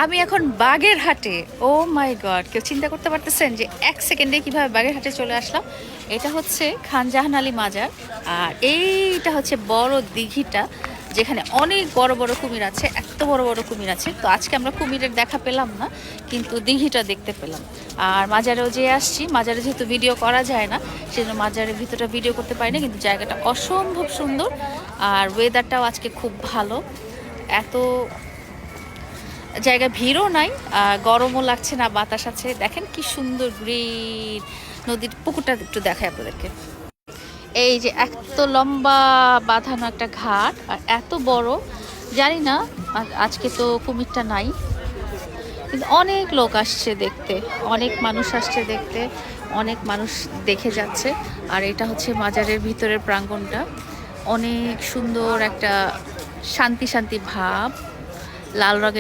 আমি এখন বাগেরহাটে। ও মাই গড, কেউ চিন্তা করতে পারতেছেন যে এক সেকেন্ডে কিভাবে বাগেরহাটে চলে আসলাম? এটা হচ্ছে খান জাহান আলী মাজার, আর এইটা হচ্ছে বড় দিঘিটা, যেখানে অনেক বড় বড় কুমির আছে, এত বড় বড় কুমির আছে। তো আজকে আমরা কুমিরের দেখা পেলাম না, কিন্তু দিঘিটা দেখতে পেলাম। আর মাজারেও যে আসছি, মাজারে যেহেতু ভিডিও করা যায় না, সেজন্য মাজারের ভিতরটা ভিডিও করতে পারি না, কিন্তু জায়গাটা অসম্ভব সুন্দর। আর ওয়েদারটাও আজকে খুব ভালো, এত জায়গা ভিড়ও নাই, গরমও লাগছে না, বাতাস আছে। দেখেন কি সুন্দর গ্রিন নদীর পুকুরটা, একটু দেখায় আপনাদেরকে। এই যে এত লম্বা বাঁধানো একটা ঘাট, আর এত বড়, জানি না আজকে তো কুমিরটা নাই, কিন্তু অনেক লোক আসছে দেখতে, অনেক মানুষ আসছে দেখতে, অনেক মানুষ দেখে যাচ্ছে। আর এটা হচ্ছে মাজারের ভিতরের প্রাঙ্গণটা, অনেক সুন্দর একটা শান্তি শান্তি ভাব, লাল রঙের